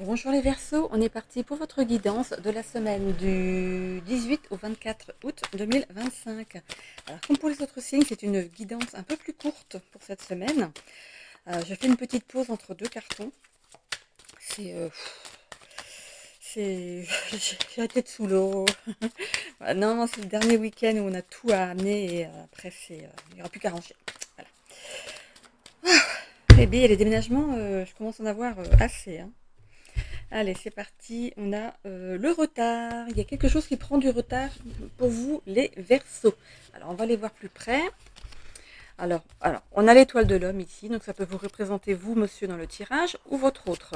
Bonjour les Verseaux, on est parti pour votre guidance de la semaine du 18 au 24 août 2025. Alors comme pour les autres signes, c'est une guidance un peu plus courte pour cette semaine. Je fais une petite pause entre deux cartons. C'est... c'est... J'ai la tête sous l'eau. Voilà, non, c'est le dernier week-end où on a tout à amener et après il n'y aura plus qu'à ranger. Voilà. Les billes et les déménagements, je commence à en avoir assez, hein. Allez, c'est parti. On a le retard. Il y a quelque chose qui prend du retard pour vous, les Verseaux. Alors, on va les voir plus près. Alors, on a l'étoile de l'homme ici. Donc, ça peut vous représenter vous, monsieur, dans le tirage, ou votre autre.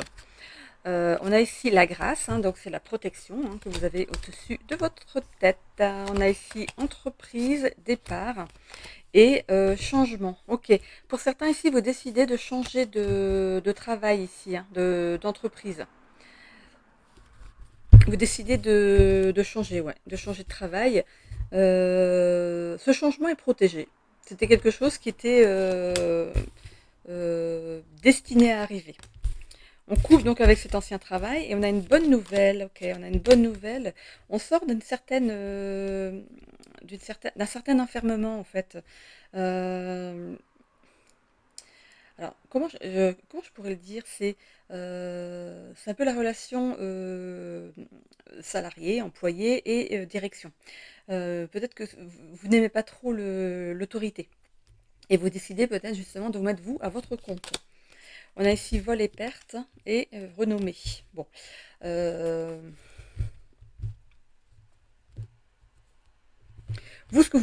On a ici la grâce. Donc, c'est la protection que vous avez au-dessus de votre tête. On a ici entreprise, départ et changement. Ok. Pour certains ici, vous décidez de changer de travail ici, d'entreprise. Vous décidez de changer, ouais, de changer de travail. Ce changement est protégé. C'était quelque chose qui était destiné à arriver. On coupe donc avec cet ancien travail et on a une bonne nouvelle. Ok, on a une bonne nouvelle. On sort d'un certain enfermement en fait. Euh, alors, comment je pourrais le dire? C'est un peu la relation salarié, employé et direction. Peut-être que vous n'aimez pas trop l'autorité et vous décidez peut-être justement de vous mettre vous à votre compte. On a ici vol et perte et renommée. Bon. Euh, vous, ce que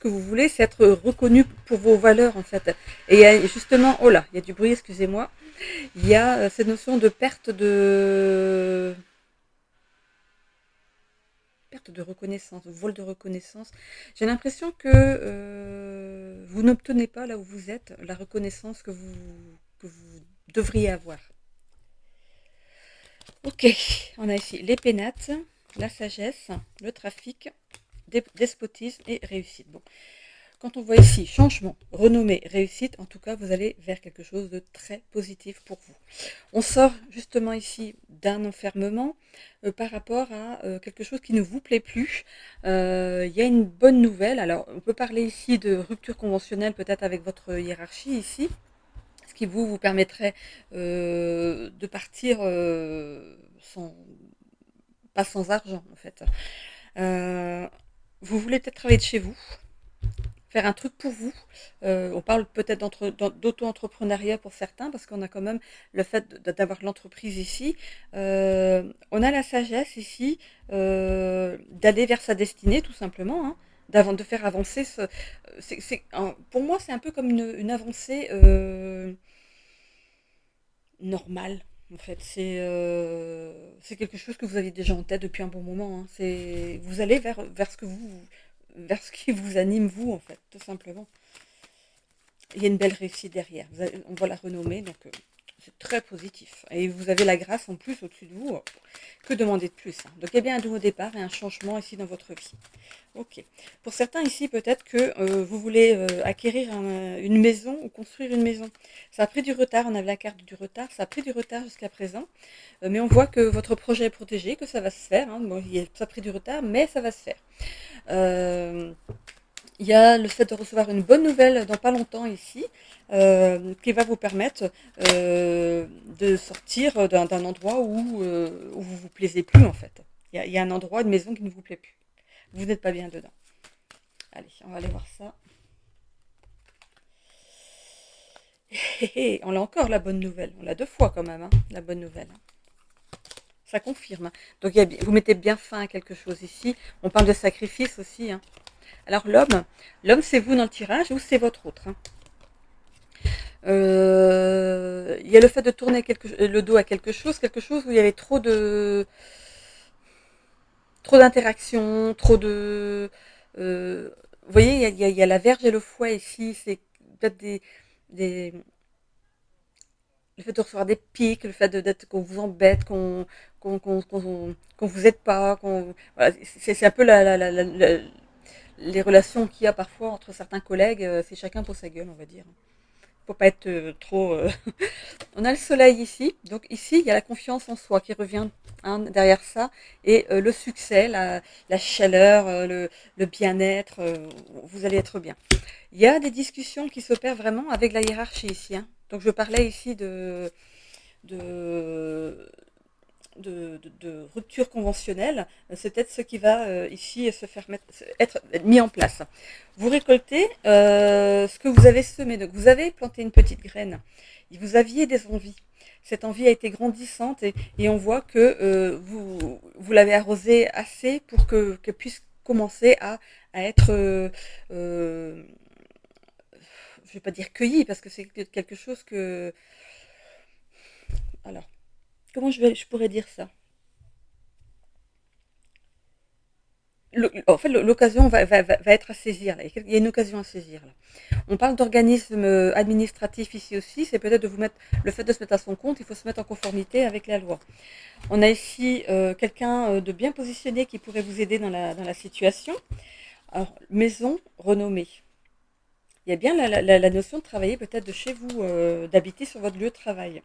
vous voulez, c'est être reconnu pour vos valeurs en fait. Et il y a justement, oh là, il y a du bruit, excusez-moi. Il y a cette notion de perte de reconnaissance, vol de reconnaissance. J'ai l'impression que vous n'obtenez pas là où vous êtes la reconnaissance que vous devriez avoir. Ok, on a ici les pénates, la sagesse, le trafic, despotisme et réussite. Bon, quand on voit ici changement, renommée, réussite, en tout cas, vous allez vers quelque chose de très positif pour vous. On sort justement ici d'un enfermement par rapport à quelque chose qui ne vous plaît plus. Il y a une bonne nouvelle. Alors, on peut parler ici de rupture conventionnelle peut-être avec votre hiérarchie ici, ce qui vous permettrait de partir pas sans argent en fait. Euh, vous voulez peut-être travailler de chez vous, faire un truc pour vous. On parle peut-être d'auto-entrepreneuriat pour certains, parce qu'on a quand même le fait d'avoir l'entreprise ici. On a la sagesse ici d'aller vers sa destinée, tout simplement, hein, de faire avancer pour moi, c'est un peu comme une avancée normale. En fait, c'est quelque chose que vous avez déjà en tête depuis un bon moment, hein. Vous allez vers ce qui vous anime vous, en fait, tout simplement. Il y a une belle réussite derrière. On va la renommer, donc c'est très positif. Et vous avez la grâce en plus au-dessus de vous. Que demander de plus, hein. Donc il y a bien un nouveau départ et un changement ici dans votre vie. Ok. Pour certains ici, peut-être que vous voulez acquérir une maison ou construire une maison. Ça a pris du retard, on avait la carte du retard, ça a pris du retard jusqu'à présent. Mais on voit que votre projet est protégé, que ça va se faire, hein. Bon, ça a pris du retard, mais ça va se faire. Euh, il y a le fait de recevoir une bonne nouvelle dans pas longtemps ici, qui va vous permettre de sortir d'un endroit où vous vous plaisez plus en fait. Il y a un endroit, une maison qui ne vous plaît plus. Vous n'êtes pas bien dedans. Allez, on va aller voir ça. On a encore la bonne nouvelle. On l'a deux fois quand même, hein, la bonne nouvelle. Ça confirme. Donc vous mettez bien fin à quelque chose ici. On parle de sacrifice aussi, hein. Alors l'homme c'est vous dans le tirage ou c'est votre autre, hein. Il y a le fait de tourner le dos à quelque chose où il y avait trop d'interactions, vous voyez, il y a la verge et le fouet ici, c'est peut-être des, le fait de recevoir des pics, le fait d'être qu'on vous embête, qu'on vous aide pas, voilà, c'est un peu les relations qu'il y a parfois entre certains collègues, c'est chacun pour sa gueule, on va dire. faut pas être trop... On a le soleil ici, donc ici il y a la confiance en soi qui revient hein, derrière ça, et le succès, la chaleur, le bien-être, vous allez être bien. Il y a des discussions qui s'opèrent vraiment avec la hiérarchie ici, hein. Donc je parlais ici de, de rupture conventionnelle, c'est peut-être ce qui va ici être mis en place. Vous récoltez ce que vous avez semé. Donc vous avez planté une petite graine, vous aviez des envies. Cette envie a été grandissante et on voit que vous l'avez arrosée assez pour qu'elle puisse commencer à être, je ne vais pas dire cueillie, parce que c'est quelque chose que... Alors, comment je pourrais dire ça? En fait, l'occasion va être à saisir. Là. Il y a une occasion à saisir. Là. On parle d'organisme administratif ici aussi. C'est peut-être de vous mettre le fait de se mettre à son compte. Il faut se mettre en conformité avec la loi. On a ici quelqu'un de bien positionné qui pourrait vous aider dans la situation. Alors, maison renommée. Il y a bien la notion de travailler peut-être de chez vous, d'habiter sur votre lieu de travail.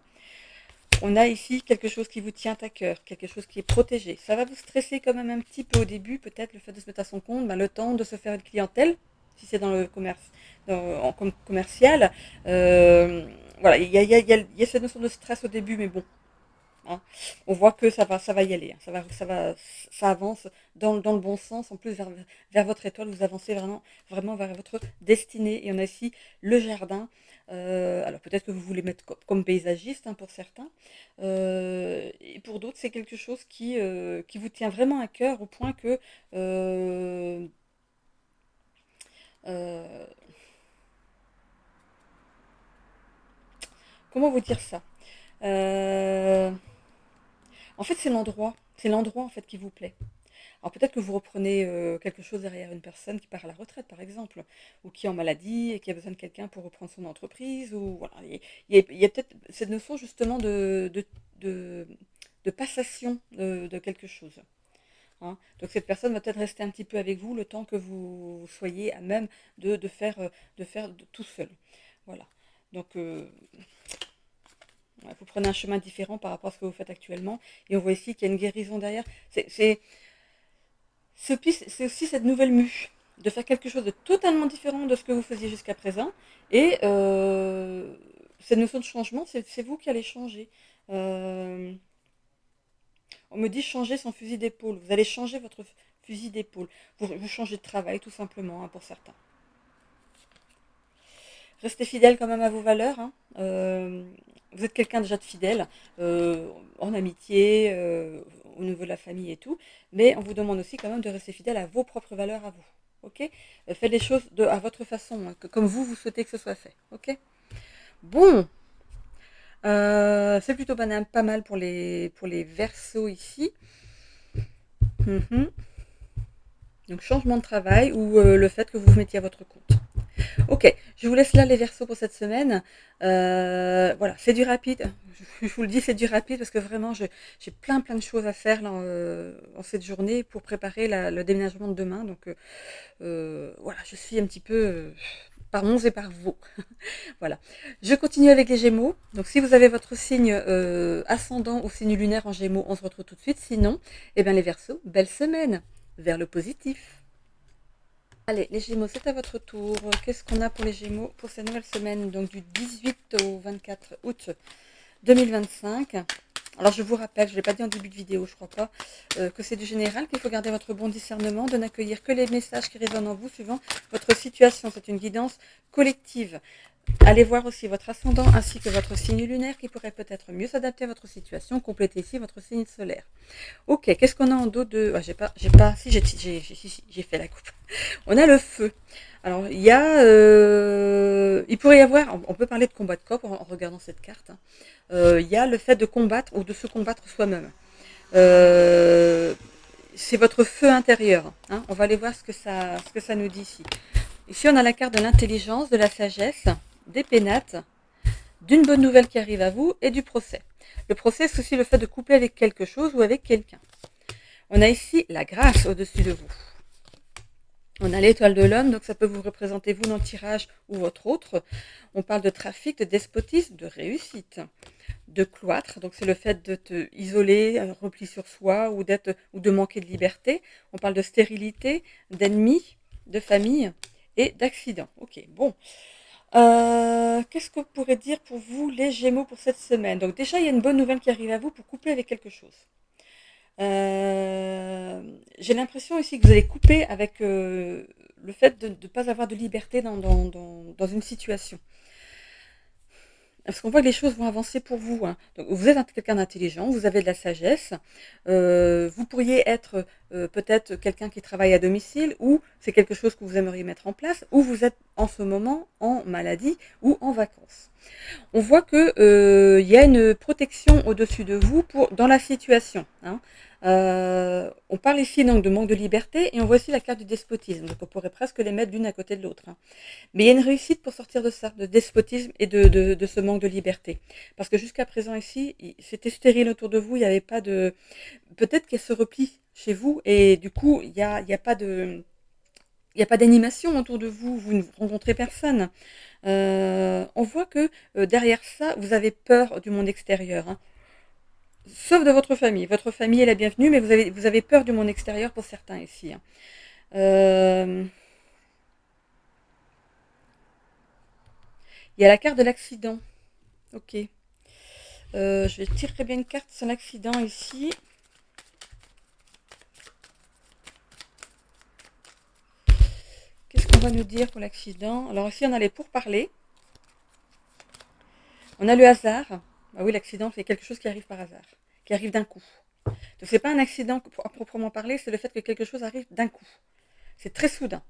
On a ici quelque chose qui vous tient à cœur, quelque chose qui est protégé. Ça va vous stresser quand même un petit peu au début, peut-être le fait de se mettre à son compte, le temps de se faire une clientèle, si c'est dans le commerce, en commercial. Voilà, il y a cette notion de stress au début, mais bon, hein, on voit que ça va y aller, hein, ça avance dans le bon sens. En plus, vers votre étoile, vous avancez vraiment vers votre destinée. Et on a ici le jardin. Alors peut-être que vous voulez mettre comme paysagiste hein, pour certains. Et pour d'autres, c'est quelque chose qui vous tient vraiment à cœur au point que... euh, comment vous dire ça? En fait, c'est l'endroit. C'est l'endroit en fait qui vous plaît. Alors peut-être que vous reprenez quelque chose derrière une personne qui part à la retraite, par exemple, ou qui est en maladie et qui a besoin de quelqu'un pour reprendre son entreprise, ou voilà. Il y a peut-être cette notion justement de, de passation de quelque chose. Hein. Donc cette personne va peut-être rester un petit peu avec vous le temps que vous soyez à même de faire tout seul. Voilà. Donc ouais, vous prenez un chemin différent par rapport à ce que vous faites actuellement, et on voit ici qu'il y a une guérison derrière. C'est aussi cette nouvelle mue, de faire quelque chose de totalement différent de ce que vous faisiez jusqu'à présent. Et cette notion de changement, c'est vous qui allez changer. Euh, on me dit changer son fusil d'épaule. Vous allez changer votre fusil d'épaule. Vous changez de travail tout simplement hein, pour certains. Restez fidèle quand même à vos valeurs. Hein. Vous êtes quelqu'un déjà de fidèle, en amitié, au niveau de la famille et tout, mais on vous demande aussi quand même de rester fidèle à vos propres valeurs à vous. Ok. Faites les choses à votre façon, hein, comme vous souhaitez que ce soit fait. Ok. Bon, c'est plutôt pas mal pour les Verseaux ici. Mhm. Donc changement de travail ou le fait que vous vous mettiez à votre compte. Ok, je vous laisse là les Verseaux pour cette semaine. Voilà, c'est du rapide. Je vous le dis, c'est du rapide parce que vraiment, j'ai plein de choses à faire là, en cette journée pour préparer le déménagement de demain. Donc voilà, je suis un petit peu par onze et par vous. Voilà. Je continue avec les Gémeaux. Donc si vous avez votre signe ascendant ou signe lunaire en Gémeaux, on se retrouve tout de suite. Sinon, eh bien les Verseaux, belle semaine vers le positif. Allez, les Gémeaux, c'est à votre tour. Qu'est-ce qu'on a pour les Gémeaux pour cette nouvelle semaine, donc du 18 au 24 août 2025. Alors je vous rappelle, je ne l'ai pas dit en début de vidéo, je crois pas, que c'est du général, qu'il faut garder votre bon discernement, de n'accueillir que les messages qui résonnent en vous suivant votre situation. C'est une guidance collective. Allez voir aussi votre ascendant ainsi que votre signe lunaire qui pourrait peut-être mieux s'adapter à votre situation. Complétez ici votre signe solaire. Ok, qu'est-ce qu'on a en dos de... Ah, si, j'ai fait la coupe. On a le feu. Alors, il pourrait y avoir, on peut parler de combat de corps en regardant cette carte. Hein. Il y a le fait de combattre ou de se combattre soi-même. C'est votre feu intérieur. Hein. On va aller voir ce que ça nous dit ici. Ici, on a la carte de l'intelligence, de la sagesse, des pénates, d'une bonne nouvelle qui arrive à vous et du procès. Le procès, c'est aussi le fait de coupler avec quelque chose ou avec quelqu'un. On a ici la grâce au-dessus de vous. On a l'étoile de l'homme, donc ça peut vous représenter vous dans le tirage ou votre autre. On parle de trafic, de despotisme, de réussite, de cloître, donc c'est le fait de te isoler, repli sur soi ou de manquer de liberté. On parle de stérilité, d'ennemis, de famille et d'accident. Ok, bon. Qu'est-ce que vous pourrez dire pour vous, les Gémeaux, pour cette semaine? Donc déjà, il y a une bonne nouvelle qui arrive à vous pour couper avec quelque chose. J'ai l'impression ici que vous allez couper avec le fait de ne pas avoir de liberté dans une situation. Parce qu'on voit que les choses vont avancer pour vous, hein. Donc, vous êtes quelqu'un d'intelligent, vous avez de la sagesse. Vous pourriez être peut-être quelqu'un qui travaille à domicile, ou c'est quelque chose que vous aimeriez mettre en place, ou vous êtes en ce moment en maladie ou en vacances. On voit que il y a une protection au-dessus de vous dans la situation, hein. On parle ici donc de manque de liberté et on voit aussi la carte du despotisme. Donc on pourrait presque les mettre l'une à côté de l'autre, hein. Mais il y a une réussite pour sortir de ça, de despotisme et de ce manque de liberté. Parce que jusqu'à présent ici, c'était stérile autour de vous, il n'y avait pas de... Peut-être qu'elle se replie chez vous et du coup, il y a pas de... Il n'y a pas d'animation autour de vous, vous ne rencontrez personne. On voit que derrière ça, vous avez peur du monde extérieur, hein. Sauf de votre famille. Votre famille est la bienvenue, mais vous avez peur du monde extérieur pour certains ici, hein. Euh, Il y a la carte de l'accident. Ok. Je vais tirer bien une carte sur l'accident ici. Qu'est-ce qu'on va nous dire pour l'accident? Alors ici, on a les pourparlers. On a le hasard. Ah oui, l'accident, c'est quelque chose qui arrive par hasard, qui arrive d'un coup. Donc c'est pas un accident à proprement parler, c'est le fait que quelque chose arrive d'un coup. C'est très soudain.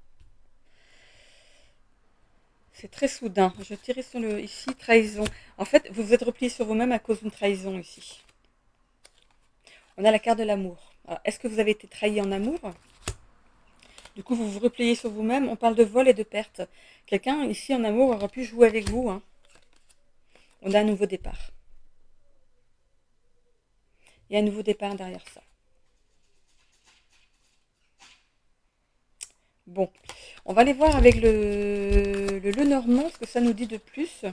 C'est très soudain. Je tirais sur le ici trahison. En fait, vous vous êtes replié sur vous-même à cause d'une trahison ici. On a la carte de l'amour. Est-ce que vous avez été trahi en amour? Du coup, vous vous repliez sur vous-même. On parle de vol et de perte. Quelqu'un ici en amour aura pu jouer avec vous, hein. On a un nouveau départ. Il y a un nouveau départ derrière ça. Bon, on va aller voir avec le Lenormand ce que ça nous dit de plus.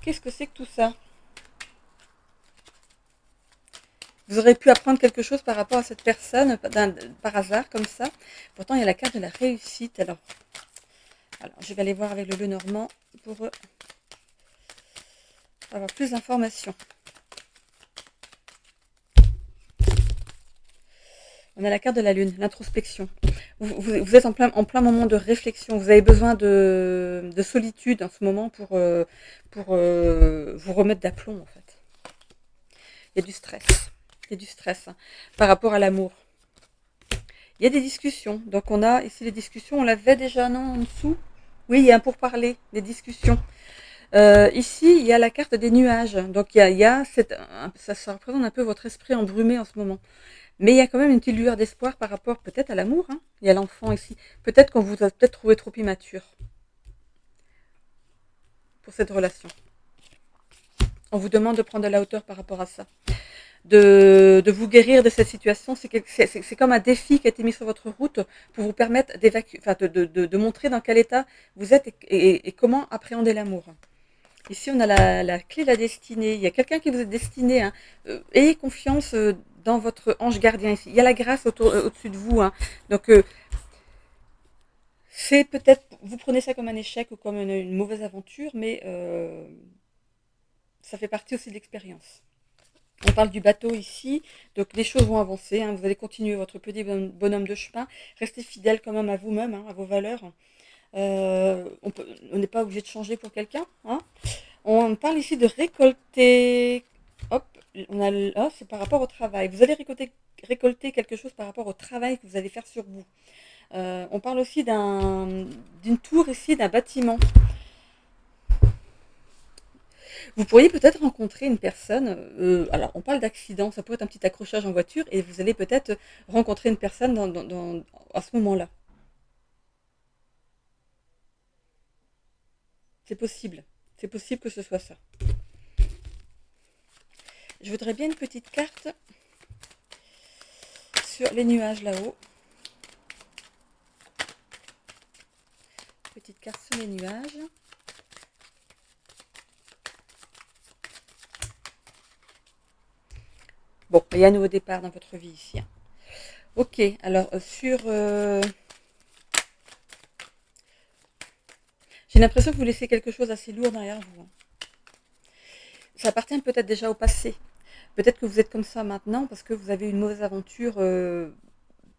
Qu'est-ce que c'est que tout ça? Vous aurez pu apprendre quelque chose par rapport à cette personne par hasard comme ça. Pourtant, il y a la carte de la réussite. Alors je vais aller voir avec le Lenormand pour avoir plus d'informations. On a la carte de la lune, l'introspection. Vous êtes en plein moment de réflexion. Vous avez besoin de solitude en ce moment pour vous remettre d'aplomb, en fait. Il y a du stress. Il y a du stress, hein, par rapport à l'amour. Il y a des discussions. Donc on a ici les discussions. On l'avait déjà, non, en dessous? Oui, il y a un pourparler, des discussions. Ici, il y a la carte des nuages. Donc ça représente un peu votre esprit embrumé en ce moment. Mais il y a quand même une petite lueur d'espoir par rapport peut-être à l'amour, hein. Il y a l'enfant ici. Peut-être qu'on vous a peut-être trouvé trop immature pour cette relation. On vous demande de prendre de la hauteur par rapport à ça. De vous guérir de cette situation. C'est comme un défi qui a été mis sur votre route pour vous permettre de montrer dans quel état vous êtes et comment appréhender l'amour. Ici, on a la clé de la destinée. Il y a quelqu'un qui vous est destiné, hein. Ayez confiance dans votre ange gardien ici. Il y a la grâce au-dessus de vous, hein. Donc, c'est peut-être, vous prenez ça comme un échec ou comme une mauvaise aventure, mais ça fait partie aussi de l'expérience. On parle du bateau ici, donc les choses vont avancer, hein. Vous allez continuer votre petit bonhomme de chemin. Restez fidèle quand même à vous-même, hein, à vos valeurs. On n'est pas obligé de changer pour quelqu'un, hein. On parle ici de récolter. Hop, c'est par rapport au travail. Vous allez récolter quelque chose par rapport au travail que vous allez faire sur vous. On parle aussi d'une tour ici, d'un bâtiment. Vous pourriez peut-être rencontrer une personne. Alors, on parle d'accident, ça peut être un petit accrochage en voiture, et vous allez peut-être rencontrer une personne à ce moment-là. C'est possible. C'est possible que ce soit ça. Je voudrais bien une petite carte sur les nuages là-haut. petites cartes sur les nuages. Bon, il y a un nouveau départ dans votre vie ici. Hein. Ok, alors j'ai l'impression que vous laissez quelque chose assez lourd derrière vous. Hein. Ça appartient peut-être déjà au passé. Peut-être que vous êtes comme ça maintenant parce que vous avez une mauvaise aventure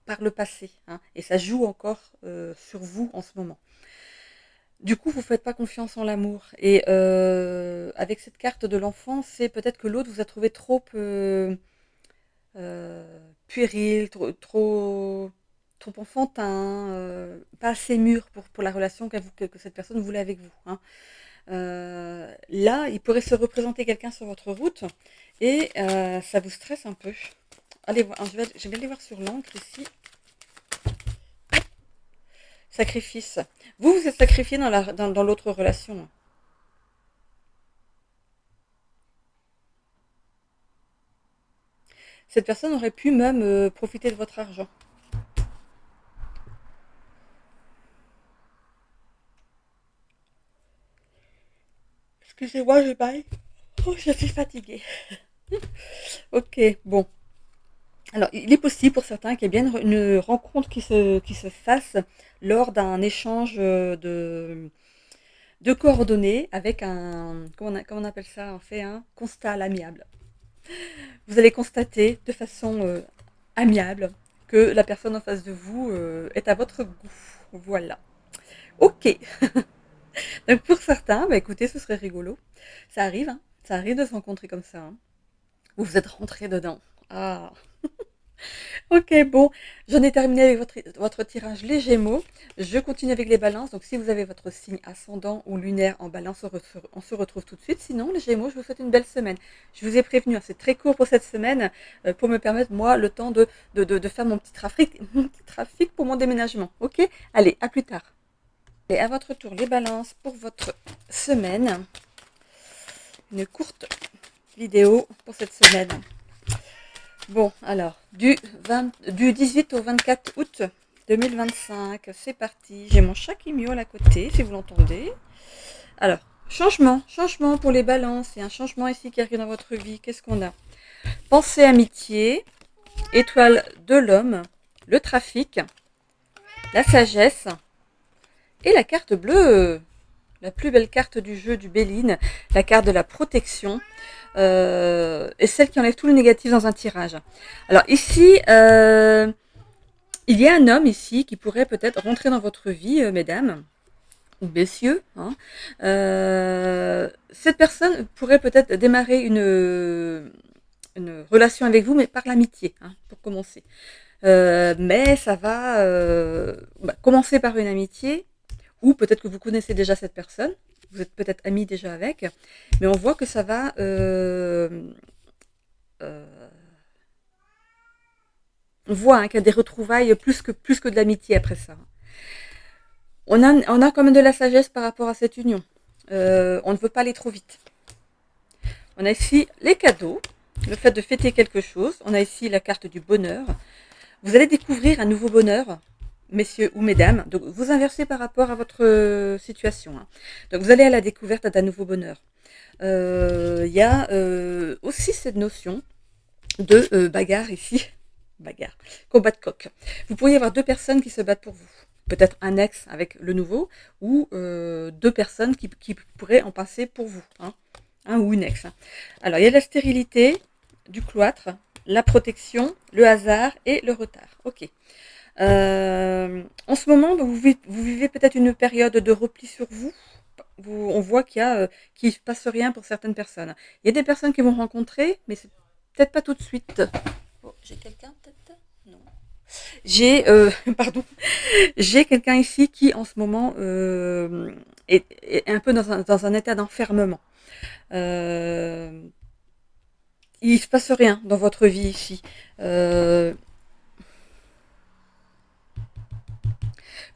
par le passé. Hein, et ça joue encore sur vous en ce moment. Du coup, vous ne faites pas confiance en l'amour. Et avec cette carte de l'enfant, c'est peut-être que l'autre vous a trouvé trop puéril, trop enfantin, pas assez mûr pour la relation que cette personne voulait avec vous. Hein. Là, il pourrait se représenter quelqu'un sur votre route et ça vous stresse un peu. Allez voir, je vais aller voir sur l'encre ici. Sacrifice. Vous êtes sacrifié dans l'autre relation. Cette personne aurait pu même profiter de votre argent. Excusez-moi, j'ai pas. Oh, je suis fatiguée. Ok, bon. Alors, il est possible pour certains qu'il y ait bien une rencontre qui se fasse lors d'un échange de coordonnées avec comment on appelle ça, en fait, un constat à l'amiable. Vous allez constater de façon amiable que la personne en face de vous est à votre goût. Voilà. Ok. Donc pour certains, bah écoutez, ce serait rigolo. Ça arrive, hein. Ça arrive de se rencontrer comme ça. Hein. Vous êtes rentré dedans. Ah. Ok, bon, j'en ai terminé avec votre tirage les Gémeaux. Je continue avec les balances. Donc, si vous avez votre signe ascendant ou lunaire en balance, on se retrouve tout de suite. Sinon, les Gémeaux, je vous souhaite une belle semaine. Je vous ai prévenu, hein, c'est très court pour cette semaine, pour me permettre, moi, le temps de faire mon petit trafic pour mon déménagement. Ok? Allez, à plus tard. Et à votre tour, les balances pour votre semaine. Une courte vidéo pour cette semaine. Bon, alors, du 18 au 24 août 2025, c'est parti. J'ai mon chat qui miaule à côté, si vous l'entendez. Alors, changement pour les balances. Il y a un changement ici qui arrive dans votre vie. Qu'est-ce qu'on a? Pensée, amitié, étoile de l'homme, le trafic, la sagesse et la carte bleue. La plus belle carte du jeu du Béline, la carte de la protection. Et celle qui enlève tout le négatif dans un tirage. Alors ici, il y a un homme ici qui pourrait peut-être rentrer dans votre vie, mesdames ou messieurs. Hein. Cette personne pourrait peut-être démarrer une relation avec vous, mais par l'amitié, hein, pour commencer. Mais ça va commencer par une amitié, ou peut-être que vous connaissez déjà cette personne, vous êtes peut-être amis déjà avec, mais on voit que ça va on voit hein, qu'il y a des retrouvailles plus que de l'amitié après ça. On a quand même de la sagesse par rapport à cette union. On ne veut pas aller trop vite. On a ici les cadeaux, le fait de fêter quelque chose. On a ici la carte du bonheur. Vous allez découvrir un nouveau bonheur, messieurs ou mesdames. Donc vous inversez par rapport à votre situation. Hein. Donc vous allez à la découverte d'un nouveau bonheur. Il y a aussi cette notion de bagarre ici. Bagarre. Combat de coq. Vous pourriez avoir deux personnes qui se battent pour vous. Peut-être un ex avec le nouveau ou deux personnes qui pourraient en passer pour vous. Hein. Un ou une ex. Hein. Alors, il y a la stérilité, du cloître, la protection, le hasard et le retard. Ok. En ce moment, vous vivez peut-être une période de repli sur vous. On voit qu'il ne se passe rien pour certaines personnes. Il y a des personnes qui vont rencontrer, mais c'est peut-être pas tout de suite. Oh, j'ai quelqu'un peut-être? Non. J'ai pardon. J'ai quelqu'un ici qui en ce moment est un peu dans un état d'enfermement. Il se passe rien dans votre vie ici.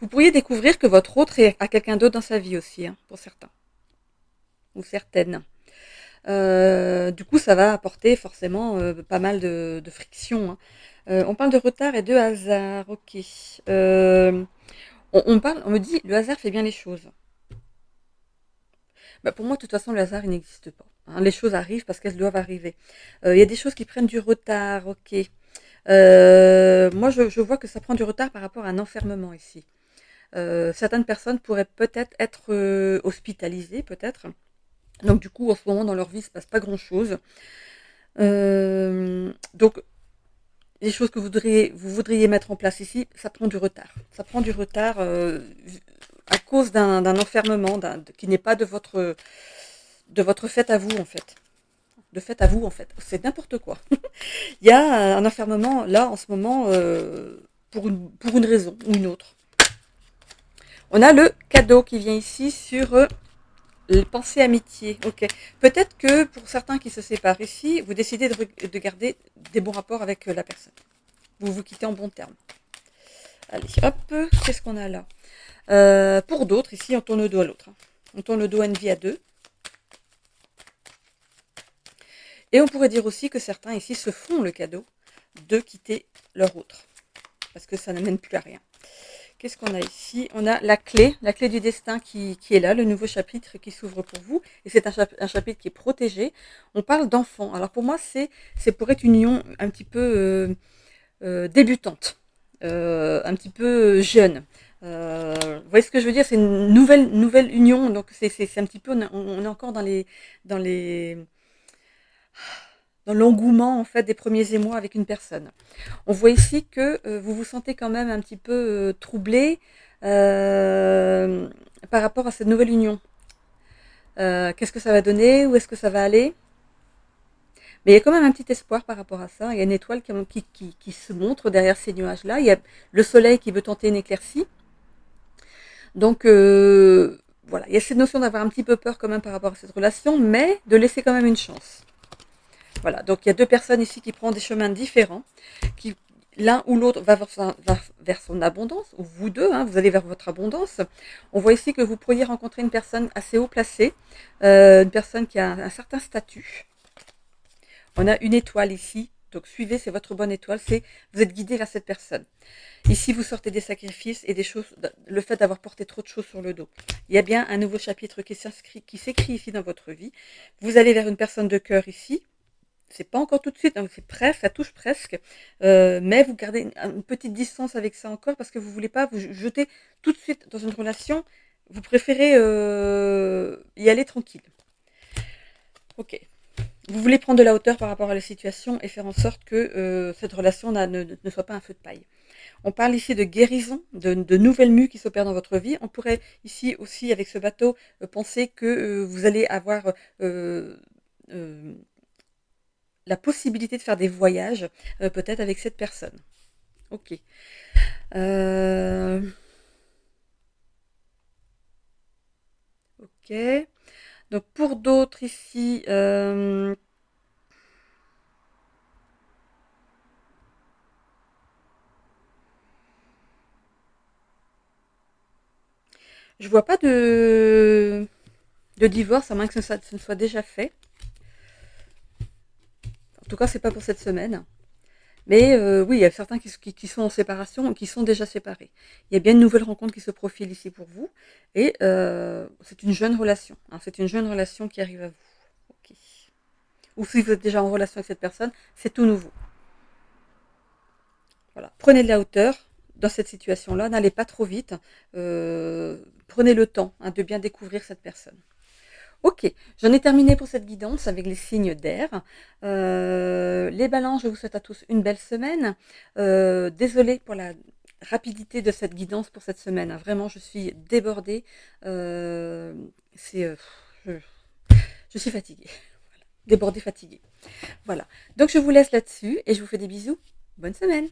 Vous pourriez découvrir que votre autre a quelqu'un d'autre dans sa vie aussi, hein, pour certains ou certaines. Du coup, ça va apporter forcément pas mal de friction. Hein. On parle de retard et de hasard, ok. On me dit, le hasard fait bien les choses. Bah, pour moi, de toute façon, le hasard, il n'existe pas. Hein. Les choses arrivent parce qu'elles doivent arriver. Il y a des choses qui prennent du retard, ok. Moi, je vois que ça prend du retard par rapport à un enfermement ici. Certaines personnes pourraient peut-être être, hospitalisées, peut-être. Donc du coup, en ce moment, dans leur vie, il ne se passe pas grand-chose. Donc, les choses que vous voudriez mettre en place ici, ça prend du retard. Ça prend du retard à cause d'un enfermement qui n'est pas de votre fait à vous, en fait. De fait à vous, en fait. C'est n'importe quoi. Il y a un enfermement, là, en ce moment, pour une raison ou une autre. On a le cadeau qui vient ici sur pensée amitié. Ok. Peut-être que pour certains qui se séparent ici, vous décidez de garder des bons rapports avec la personne. Vous vous quittez en bons termes. Allez, hop, qu'est-ce qu'on a là? Pour d'autres, ici, on tourne le dos à l'autre. On tourne le dos à une vie à deux. Et on pourrait dire aussi que certains ici se font le cadeau de quitter leur autre. Parce que ça n'amène plus à rien. Qu'est-ce qu'on a ici? On a la clé du destin qui est là, le nouveau chapitre qui s'ouvre pour vous. Et c'est un chapitre qui est protégé. On parle d'enfant. Alors pour moi, c'est pour être une union un petit peu débutante, un petit peu jeune. Vous voyez ce que je veux dire? C'est une nouvelle union. Donc c'est un petit peu, on est encore dans les, dans l'engouement en fait des premiers émois avec une personne. On voit ici que vous vous sentez quand même un petit peu troublé par rapport à cette nouvelle union. Qu'est-ce que ça va donner? Où est-ce que ça va aller? Mais il y a quand même un petit espoir par rapport à ça. Il y a une étoile qui se montre derrière ces nuages-là. Il y a le soleil qui veut tenter une éclaircie. Donc voilà, il y a cette notion d'avoir un petit peu peur quand même par rapport à cette relation, mais de laisser quand même une chance. Voilà, donc il y a deux personnes ici qui prennent des chemins différents, qui l'un ou l'autre va vers son abondance, ou vous deux, hein, vous allez vers votre abondance. On voit ici que vous pourriez rencontrer une personne assez haut placée, une personne qui a un certain statut. On a une étoile ici, donc suivez, c'est votre bonne étoile, vous êtes guidé vers cette personne. Ici, vous sortez des sacrifices et des choses, le fait d'avoir porté trop de choses sur le dos. Il y a bien un nouveau chapitre qui s'écrit ici dans votre vie. Vous allez vers une personne de cœur ici. C'est pas encore tout de suite, hein, c'est presque, ça touche presque, mais vous gardez une petite distance avec ça encore parce que vous voulez pas vous jeter tout de suite dans une relation. Vous préférez y aller tranquille. Ok. Vous voulez prendre de la hauteur par rapport à la situation et faire en sorte que cette relation ne soit pas un feu de paille. On parle ici de guérison, de nouvelles mues qui s'opèrent dans votre vie. On pourrait ici aussi, avec ce bateau, penser que vous allez avoir la possibilité de faire des voyages, peut-être avec cette personne. Ok. Ok. Donc pour d'autres ici, je vois pas de divorce, à moins que ça ne soit déjà fait. En tout cas, c'est pas pour cette semaine. Mais oui, il y a certains qui sont en séparation, qui sont déjà séparés. Il y a bien une nouvelle rencontre qui se profile ici pour vous. Et c'est une jeune relation. Hein, c'est une jeune relation qui arrive à vous. Ok. Ou si vous êtes déjà en relation avec cette personne, c'est tout nouveau. Voilà. Prenez de la hauteur dans cette situation-là. N'allez pas trop vite. Prenez le temps, hein, de bien découvrir cette personne. Ok, j'en ai terminé pour cette guidance avec les signes d'air. Les balances, je vous souhaite à tous une belle semaine. Désolée pour la rapidité de cette guidance pour cette semaine. Hein. Vraiment, je suis débordée. C'est, je, je suis fatiguée. Voilà. Débordée, fatiguée. Voilà. Donc, je vous laisse là-dessus et je vous fais des bisous. Bonne semaine.